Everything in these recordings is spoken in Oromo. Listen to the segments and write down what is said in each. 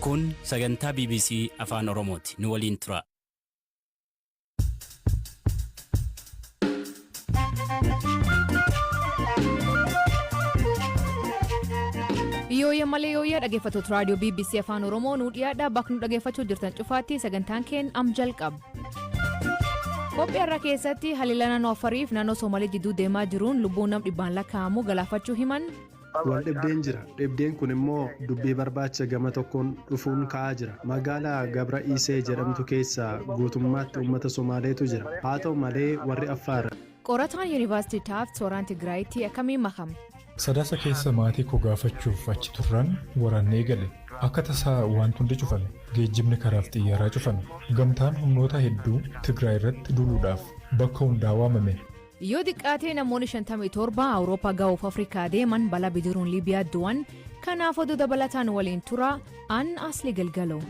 Kun sagantaa BBC Afaan Oromooti. Nu waliin tura. Yooya malee yooya dhaggeeffattoota raadiyoo BBC Afaan Oromoo nu dhiyaadha. Bakka nu dhaggeeffachuu jirtan cufaatti sagantaan keen am jalqaba. Qophii irra keessatti haliila naannoo Afariif naannoo Somaalee jidduu deemaa jiruun lubbuun nam dhibbaan lakkaa'amu galaafachuu himan. Wal dhibdeen jira. Dhibdeen kun immoo dubbii barbaacha gama tokkoon dhufuun ka'aa jira. Magaalaa Gabra Isee jedhamtu keessa guutummaatti uummata Somaaleetu jira. Haa ta'u malee warri Affaar. Qorataan Yuunivarsiitii Taafti Sooraan Tigraayitti akkamiin makame? Sadaasa keessa maatii koo gaafachuuf achi turran waraanni eegale. Akka tasaa wanti hundi cufame. Geejjibni karaaf xiyyaaraa cufame. Gamtaan humnoota hedduu Tigraay irratti duuluudhaaf bakka hundaa waamame. Yoo xiqqaatee namoonni 57 Awurooppaa ga'uuf Afrikaa deeman balaa bidiruun Liibiyaa du'an. Kanaaf oduu dabalataan waliin tura. An Asli Galgaloo.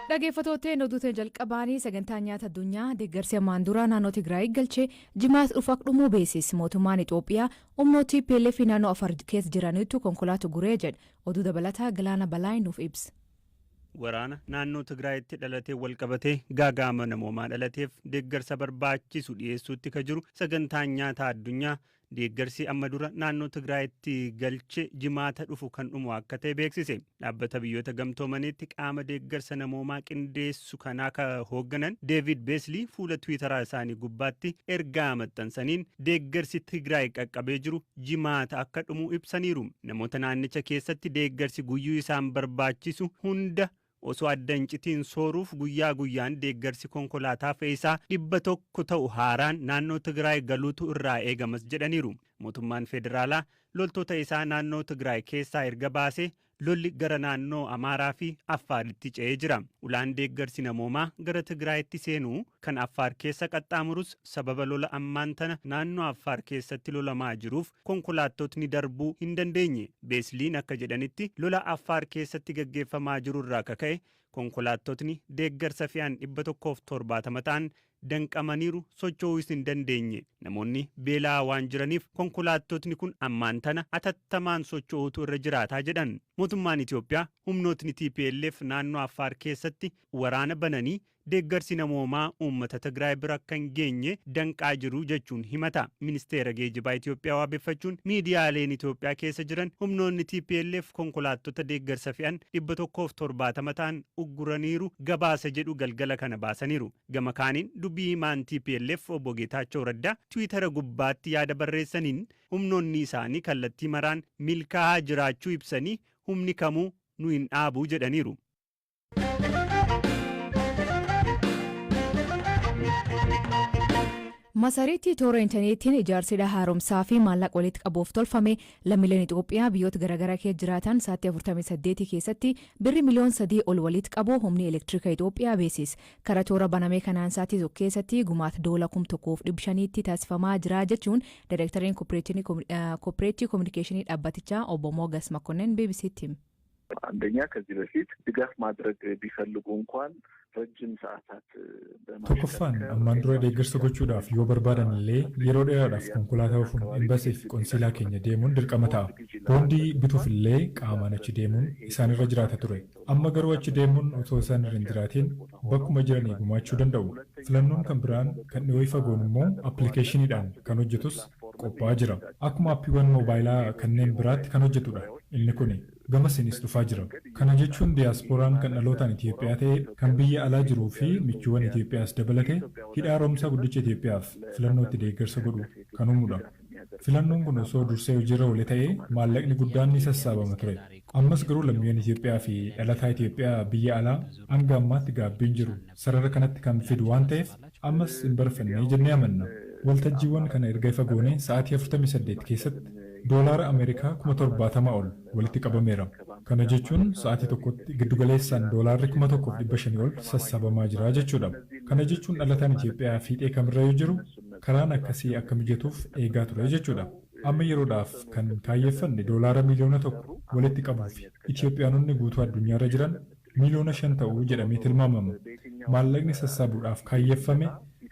Dhaggeeffattoota oduutiin jalqabaanii sagantaa nyaata addunyaa deeggarsi ammaan dura naannoo Tigraay galchee jimaata dhufu dhumuu beeksise. Mootummaan Itoophiyaa humnoota PLF naannoo Afar keessa jiranitti konkolaataa guree jedha. Oduu dabalataa Galaana Balaayi nuuf ibsa. Waraana naannoo Tigraayitti dhalatee walqabatee gaaga'ama namoomaa dhalateef deeggarsa barbaachisu dhiyeessuutti ka jiru sagantaan nyaata addunyaa deeggarsi amma dura naannoo Tigraayitti galche jimaata dhufu kan dhumu akka ta'e beeksise. Dhaabbata biyyoota gamtoomaniitti qaama deeggarsa namoomaa qindeessu kanaa ka hoogganan Deevid Beeslii fuula Tiwiitaraa isaanii gubbaatti ergaa maxxansaniin deeggarsi Tigraay qaqqabee jiru jimaata akka dhumu ibsaniiru. Namoota naannicha keessatti deeggarsi guyyuu isaan barbaachisu hunda osoo addan citiin sooruuf guyyaa guyyaan deeggarsi konkolaataa fe'isaa 100 ta'u haaraan naannoo Tigraay galuutu irraa eegamas jedhaniiru. Mootummaan federaalaa loltoota isaa naannoo Tigraay keessaa erga baasee lolli gara naannoo Amaaraa fi Affaaritti ce'ee jira. Ulaan deeggarsi namoomaa gara Tigraayitti seenuu kan Affaar keessa qaxxaamurus sababa lola ammaan tana naannoo Affaar keessatti lolamaa jiruuf konkolaattotni darbuu hin dandeenye. Beesliin akka jedhanitti lola Affaar keessatti gaggeeffamaa jirurraa kaka'e konkolaattotni deeggarsa fe'an 170 ta'an danqamaniiru socho'uus hin dandeenye. Namoonni beelaa waan jiraniif konkolaattotni kun ammaan tana atattamaan socho'uutu irra jiraataa jedhan. Mootummaan Itoophiyaa humnootni TPLF naannoo Affaar keessatti waraana bananii deeggarsi namoomaa uummata Tigraay bira kan geenye danqaa jiru jechuun himata. Ministeera geejjibaa Itoophiyaa waabeffachuun miidiyaaleen Itoophiyaa keessa jiran humnoonni TPLF konkolaattota deeggarsa fe'an 170 ta'an ugguraniiru gabaasa jedhu galgala kana baasaniiru. Gama kaaniin dubbii himaan TPLF obbo Geetaachoo Raddaa Tiwiitara gubbaatti yaada barreessaniin humnoonni isaanii kallattii maraan milkaa'aa jiraachuu ibsanii humni kamuu nu hin dhaabuu jedhaniiru. Masariitti toora intarneetiin ijaarsi haaromsaa fi maallaqa walitti qabuuf tolfame lammiileen Itoophiyaa biyyoota garaagaraa keessa jiraatan sa'aatii 48 keessatti birri miliyoona 3 ol walitti qabu humni elektiriika Itoophiyaa beeksise. Karaa toora banamee kanaan sa'aatii tokko keessatti gumaata doolaara 1,500tti taasifamaa jira jechuun Daayireektarriin Kooppareetii Kominikeeshinii dhaabbatichaa obbo Moogas Makkonnen BBC'tti. አንደኛ ከዚህ በፊት ድጋፍ ማድረግ ቢፈልጉ እንኳን ረጅም ሰዓታት tokkoffaan ammaan dura deeggarsa gochuudhaaf yoo barbaadan illee yeroo dheeraadhaaf konkolaataa ofuun embaasiif konsilaa keenya deemuun dirqama ta'a. Boondii bituuf illee qaamaan achi deemuun isaanirra jiraata ture. Amma garuu achi deemuun otoo isaan irra hin jiraatiin bakkuma jiranii gumaachuu danda'u. Filannoon kan biraan kan dhiyoo fagoon immoo appilikeeshiniidhaan kan hojjetus qophaa'aa jira. Akkuma appiiwwan moobaayilaa kanneen biraatti kan hojjetudha. Inni kuni gama sinis dhufaa jira. Kana jechuun diiyaasporaan kan dhalootaan Itoophiyaa ta'e kan biyya alaa jiruu fi michuuwwan Itoophiyaas dabalate hidha haaromsaa guddicha Itoophiyaaf filannootti deeggarsa godhu kan uumudha. Filannoon kun osoo dursee hojiirra oole ta'ee maallaqni guddaan ni sassaabama ture. Ammas garuu lammiiwwan Itoophiyaa fi dhalataa Itoophiyaa biyya alaa hanga ammaatti gaabbiin jiru sarara kanatti kan fidu waan ta'eef ammas hin barfannee jennee amanna. Waltajjiiwwan kana erga ifa goonee sa'aatii 48 keessatti doolaara Ameerikaa 70,000 ol walitti qabameera. Kana jechuun sa'aatii tokkotti giddugaleessaan doolaarri 1,500 ol sassaabamaa jira jechuudha. Kana jechuun dhalataan Itoophiyaa fiixee kamirra yoo jiru karaan akkasii akka mijatuuf eegaa ture jechuudha. Amma yeroodhaaf kan kaayyeeffanne doolaara miliyoona 1 walitti qabuuf Itoophiyaanonni guutuu addunyaarra jiran miliyoona 5 ta'uu jedhamee tilmaamama. Maallaqni sassaabuudhaaf kaayyeeffame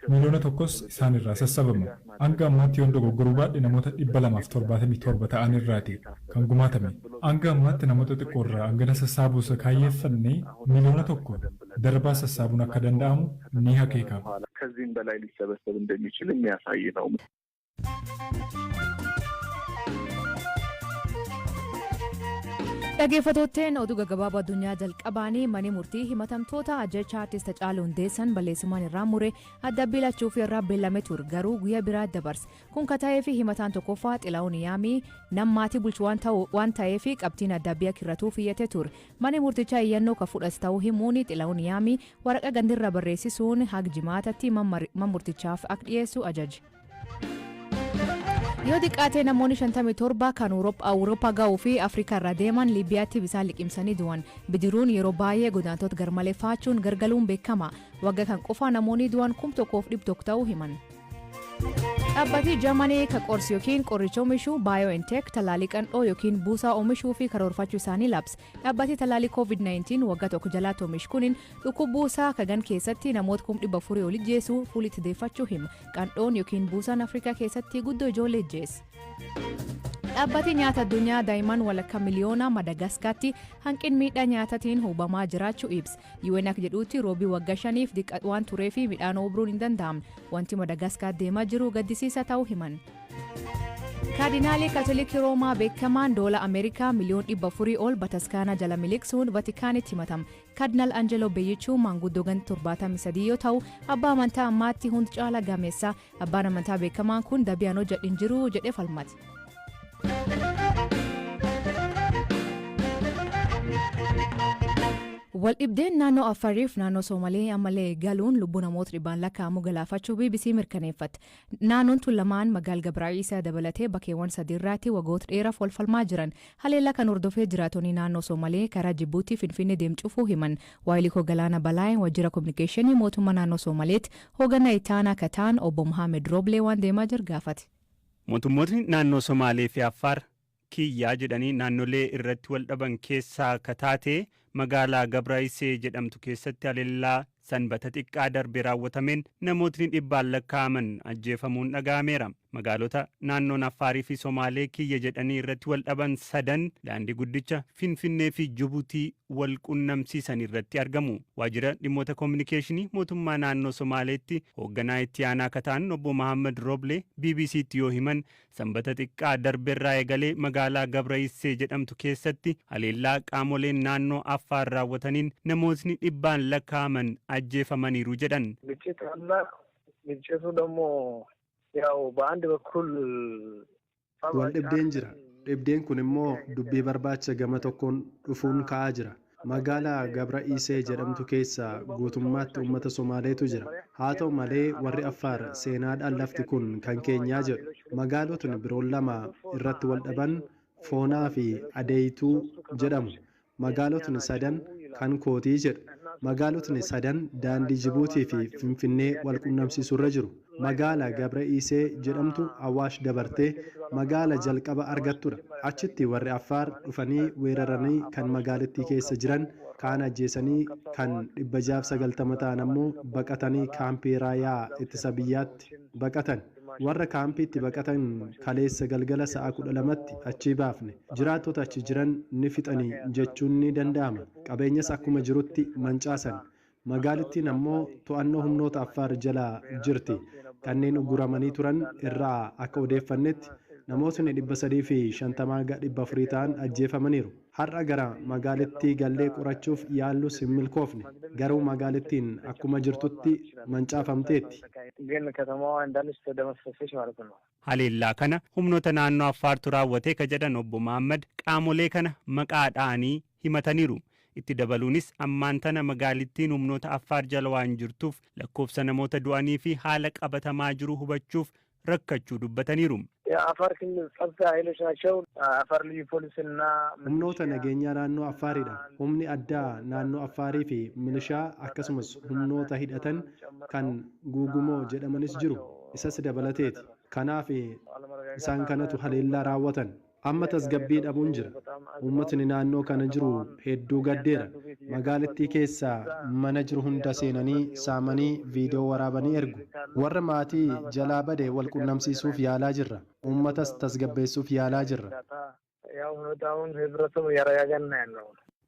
Miliyoona tokkos isaan irraa sassabama. Hanga ammaatti yoon dogoggoruu baadhe namoota 277 ta'an irraati kan gumaatame. Hanga ammaatti namoota xiqqoo irraa hangana sassaabuus kaayyeeffannee miliyoona tokko darbaa sassaabuun akka danda'amu ni hakeekama. ከዚህም በላይ ሊሰበሰብ እንደሚችል የሚያሳይ ነው። Dhaggeeffattootteen oduu gaggabaaboo addunyaa jalqabaanii mana murtii himatamtoota ajjeechaa artist Hacaaluu Hundeessaa balleessumaan irraa mure adabbii lachuuf irraa beellamee ture garuu guyyaa biraa dabarse. Kun kan ta'eef himataan tokkoffaa Xilaa'uun Yaamii nama maatii bulchu waan ta'eef qabxiin adabbii akka irratuuf iyyate ture. Mana murtichaa iyyannoo kan fudhate ta'uu himuun Xilaa'uun Yaamii waraqaa gandirra barreessisuun haga jimaatatti mana murtichaaf akka dhiyeessu ajaje. Yoo xiqqaate namoonni 57 kan Awurooppaa ga'uu fi Afrikaa irraa deeman Liibiyaatti bisaan liqimsanii du'an. Bidiruun yeroo baay'ee godaantota garmalee faachuun gargaluun beekama. Waggaa kan qofa namoonni du'an 1,100 ta'uu himan. Dhaabbati Jarmanii kan qorsi yookiin qoricha oomishu BioNTech talaalii qandhoo yookiin buusaa oomishuu fi karoorfachuu isaanii labse. Dhaabbati talaalii COVID-19 waggaa tokko jalaatti oomishu kuniin dhukkuba buusaa kagan keessatti namoota 400 ol ijjeessu fuulitti deeffachuu hima. Qandhoon yookiin buusaan Afrikaa keessatti guddoo ijoollee ijjeessa. Dhaabbati nyaata addunyaa daa'imman walakkaa miliyoona Madagaskaatti hanqina miidhaa nyaataatiin hubamaa jiraachuu ibsa. UN akka jedhutti roobii waggaa 5f diqqaa waan tureef midhaan oomishuun hin danda'amne. Wanti Madagaskaar deemaa jiru gaddisiisaa ta'uu himan. Kaardinaalii Kaatolikii Roomaa beekamaan doolaara Ameerikaa miliyoona 400 ol bataskaana jala miliqsuun Vatikaanitti himatama. Kaardinaal Anjeloo Beeyichuu maanguddoo ganna 73 yoo ta'u abbaa amantaa ammaatti hundi caala gameessa. Abbaan amantaa beekamaan kun dabiyaan hojjedhin jiru jedhee falmate. Waldhibdeen naannoo Affaariif naannoo Soomalee ammallee galuun lubbuu namoota dhibbaan lakkaa'amu galaafachuu BBC mirkaneeffate. Naannoon tun lamaan magaalaa Gabraa'isaa dabalatee bakkeewwan sadiirraatti waggoota dheeraaf wal falmaa jiran. Haleellaa kan hordofee jiraatonni naannoo Soomalee karaa Jibuutii Finfinnee deemcuufuu himan. Waayilikoo Galaana Balaayeen wajjira kominikeeshinii mootummaa naannoo Soomaleetti hoogganaa ittaanaa kataan obbo Mohaammed Rooblee waan deemaa jiru gaafate. Mootummootni naannoo Somaalee fi Affaar kiyyaa jedhanii naannolee irratti wal dhaban keessaa kataate magaalaa Gabraa'isee jedhamtu keessatti haleellaa sanbata xiqqaa darbe raawwatameen namootni dhibbaan lakkaa'aman ajjeefamuun dhaga'ameera. Magaalota naannoon Affaarii fi Somaalee kiyya jedhanii irratti wal dhaban sadan daandii guddicha Finfinnee fi Jibuutii wal qunnamsiisan irratti argamu. Waajjira dhimmoota kominikeeshinii mootummaa naannoo Somaaleetti hoogganaa itti aanaa kataan obbo Mohaammed Rooblee BBC'tti yoo himan sanbata xiqqaa darbeerraa eegalee magaalaa Gabraa'isee jedhamtu keessatti haleellaa qaamoleen naannoo Affaar raawwataniin namootni dhibbaan lakkaa'aman ajjeefamaniiru jedhan. ግጭቱ ደግሞ ያው በአንድ በኩል waldhibdeen jira. Dhibdeen kun immoo dubbii barbaacha gama tokkoon dhufuun ka'aa jira. Magaalaa Gabraa'isee jedhamtu keessa guutummaatti uummata Somaaleetu jira. Haa ta'u malee warri Affaar seenaadhaan lafti kun kan keenyaa jedhu. Magaalotni biroon lama irratti wal dhaban Foonaa fi Adeeyituu jedhamu. Magaalotni sadan kan kootii jedhu. Magaalotni sadan daandii Jibuutii fi Finfinnee wal qunnamsiisurra jiru. Magaalaa Gabraa'isee jedhamtu Awaash dabartee magaala jalqaba argattudha. Achitti warri Affaar dhufanii weeraranii kan magaalattii keessa jiran kaan ajjeesanii kan 690 ta'an ammoo baqatanii kaampii raayyaa ittisa biyyaatti baqatan. Warra kaampiitti baqatan kaleessa galgala sa'a 12tti achi baafne. Jiraattota achi jiran ni fixanii jechuun ni danda'ama. Qabeenyas akkuma jirutti mancaasan. Magaalattiin ammoo to'annoo humnoota Affaar jalaa jirti. Kanneen uguramanii turan irraa akka odeeffannetti namootni 350 ta'an ajjeefamaniiru. Har'a gara magaalattii gallee qorachuuf yaallus hin milkoofne. Garuu magaalattiin akkuma jirtutti mancaafamteetti. Haleellaa kana humnoota naannoo Affaartu raawwate ka jedhan obbo Mohaammed qaamolee kana maqaadhaanii himataniiru. Itti dabaluunis ammaan tana magaalittiin humnoota Affaar jala waan jirtuuf lakkoofsa namoota du'anii fi haala qabatamaa jiru hubachuuf rakkachuu dubbataniiru. Humnoota nageenyaa naannoo Affaaridha. Humni addaa naannoo Affaarii fi milishaa akkasumas humnoota hidhatan kan guugumoo jedhamanis jiru. Isas dabalateeti. Kanaaf isaan kanatu haleellaa raawwatan. Amma tasgabbii dhabuun jira. Uummatni naannoo kana jiru hedduu gaddeera. Magaalattii keessaa mana jiru hunda seenanii saamanii viidiyoo waraabanii ergu. Warra maatii jalaa bade wal qunnamsiisuuf yaalaa jirra. Uummatas tasgabbeessuuf yaalaa jirra.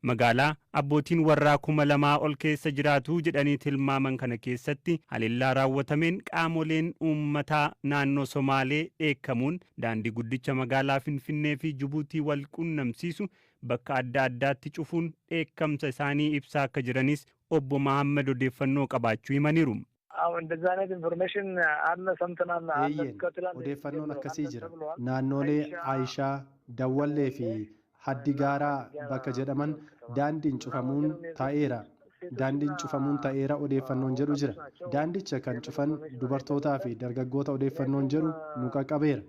Magaalaa abbootiin warraa 2000 ol keessa jiraatu jedhanii tilmaaman kana keessatti haleellaa raawwatameen qaamoleen uummataa naannoo Somaalee dheekkamuun daandii guddicha magaalaa Finfinnee fi Jibuutii wal qunnamsiisu bakka adda addaatti cufuun dheekkamsa isaanii ibsaa akka jiranis obbo Mahammad odeeffannoo qabaachuu himaniiru. Odeeffannoon akkasii jira. Naannolee Aayishaa, Dawwallee fi Haddi Gaaraa bakka jedhaman daandiin cufamuun ta'eera. Daandiin cufamuun ta'eera odeeffannoon jedhu jira. Daandicha kan cufan dubartootaa fi dargaggoota odeeffannoon jedhu nu qaqqabeera.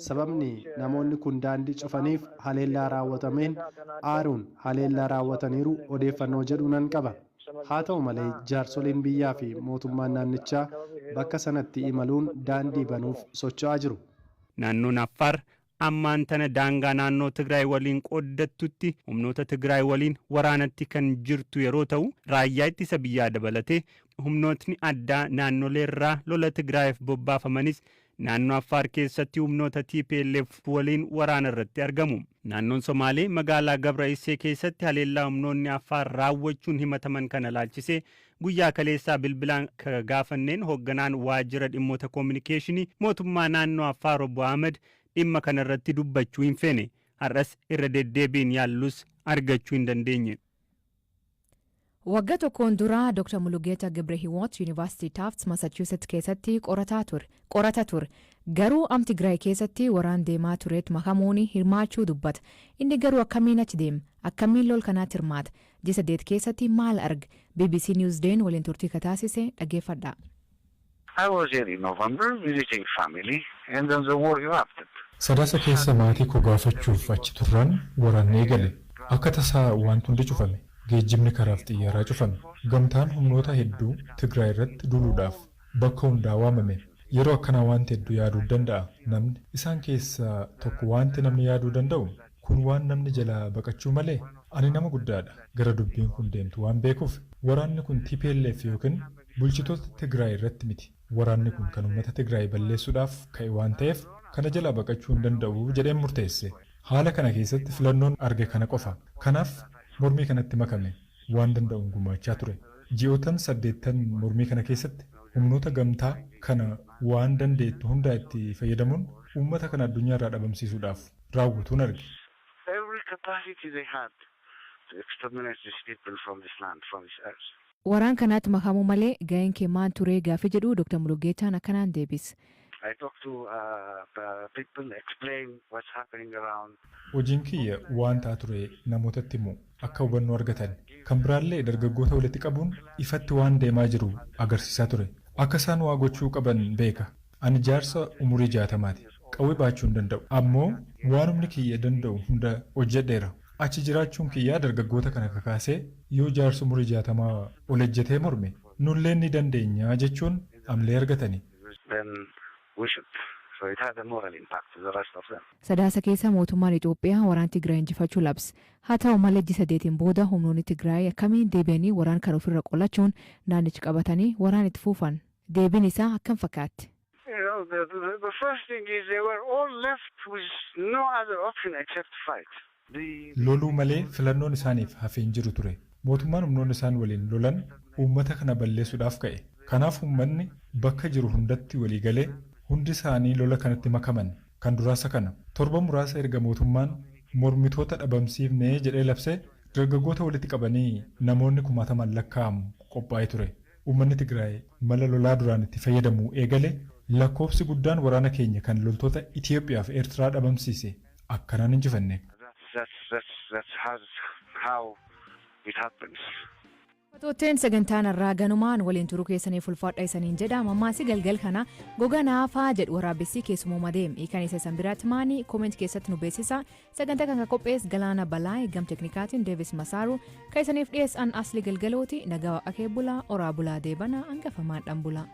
Sababni namoonni kun daandii cufaniif haleellaa raawwatameen aaruun haleellaa raawwataniiru odeeffannoo jedhu nan qaba. Haa ta'u malee jaarsoliin biyyaa fi mootummaan naannichaa bakka sanatti imaluun daandii banuuf socho'aa jiru. Naannoon Affaar ammaan tana daangaa naannoo Tigraay waliin qooddattutti humnoota Tigraay waliin waraanatti kan jirtu yeroo ta'u raayyaa ittisa biyyaa dabalatee humnootni addaa naannoleerraa lola Tigraayiif bobbaafamanis naannoo Affaar keessatti humnoota TPLF waliin waraana irratti argamu. Naannoon Somaalee magaalaa Gabra Isee keessatti haleellaa humnoonni Affaar raawwachuun himataman kana laalchisee guyyaa kaleessaa bilbilaan gaafanneen hoogganaan waajjira dhimmoota koominikeeshinii mootummaa naannoo Affaar obbo Ahmed dhimma kana irratti dubbachuu hin feene. Har'as irra deddeebiin yaallus argachuu hin dandeenye. Waggaa tokkoon dura Dr. Mulugeeta Gibrehiwoot Yuunivarsiitii Tufts Massachusetts keessatti qorata ture. Garuu am Tigraay keessatti waraan deemaa tureet makamuun hirmaachuu dubbata. Inni garuu akkamiin achi deema? Akkamiin lol kanaatti hirmaata? Ji'a 8 keessatti maal arga? BBC Newsday waliin turtii kataasise dhaggeeffadha. I was here in November visiting family and then the war erupted. Sadaasa keessa maatii koo gaafachuuf achi turran waraanni eegale. Akka tasaa wanti hundi cufame. Geejjibni karaaf xiyyaaraa cufame. Gamtaan humnoota hedduu Tigraay irratti duuluudhaaf bakka hundaa waamame. Yeroo akkanaa wanti hedduu yaaduu danda'a namni. Isaan keessaa tokko wanti namni yaaduu danda'u kun waan namni jalaa baqachuu malee ani nama guddaadha. Gara dubbiin kun deemtu waan beekuuf waraanni kun TPLF yookiin bulchitoota Tigraay irratti miti. Waraanni kun kan uummata Tigraay balleessuudhaaf ka'e waan ta'eef kana jalaa baqachuu hin danda'u jedheen murteesse. Haala kana keessatti filannoon arge kana qofa. Kanaaf mormii kanatti makame waan danda'uun gumaachaa ture. Ji'ootan 8 mormii kana keessatti humnoota gamtaa kana waan dandeettu hundaa itti fayyadamuun uummata kana addunyaa irraa dhabamsiisuudhaaf raawwatuun arge. Waraan kanaatti makamuu malee ga'een kee maal ture gaaffii jedhu Dr. Mulugeetaan akkanaan deebise. I talked to people, explain what's happening around. Hojiin kiyya waan ta'aa ture namootatti himu akka hubannoo argatan. Kan biraallee dargaggoota walitti qabuun ifatti waan deemaa jiru agarsiisaa ture. Akka isaan waa gochuu qaban beeka. Ani jaarsa umurii 60ti. Qawwee baachuu hin danda'u. Ammoo waan humni kiyya danda'u hunda hojjedheera. Achi jiraachuun kiyyaa dargaggoota kana kakaasee yoo jaarsa umurii 60 ol ejjetee morme nullee ni dandeenya jechuun amlee argatani. So it had a moral impact to the rest of them. Sadaasa keessa mootummaan Itoophiyaa waraan Tigraay injifachuu labse. Haa ta'u malee ji'a 8 booda humnoonni Tigraay akkamiin deebi'anii waraan kan ofirra qolachuun naannicha qabatanii waraan itti fuufan. Deebiin isaa akkam fakkaatti? The first thing is they were all left with no other option except to fight. Loluu malee filannoon isaaniif hafeen jiru ture. Mootummaan humnoonni isaan waliin lolan uummata kana balleessuudhaaf ka'e. Kanaaf uummanni bakka jiru hundatti walii galee hundi isaanii lola kanatti makaman. Kan duraasa kana torba muraasa erga mootummaan mormitoota dhabamsiifnee jedhee labsee dargaggoota walitti qabanii namoonni 1000 lakkaa'amu qophaa'ee ture. Uummanni Tigraay mala lolaa duraan itti fayyadamuu eegale lakkoofsi guddaan waraana keenya kan loltoota Itoophiyaa fi Eertiraa dhabamsiise akkanaan injifanne. That's how it happens. Tooteen sagantaan irraa ganumaan waliin turuu keessaniif ulfaadha isaniin jedha. Mammaasii galgal kana goga naafaa jedhu waraabessi keessumoo deem hiikan isa san biraatti maanii kooment keessatti nu beeksisa. Sagantaa kan qophees Galaana Balaa gam teknikaatiin Deevis Masaaru kan isaniif dhiyeessan asli galgalooti nagaa akee bulaa oraa bulaa deebana hangafamaan dhan bulaa.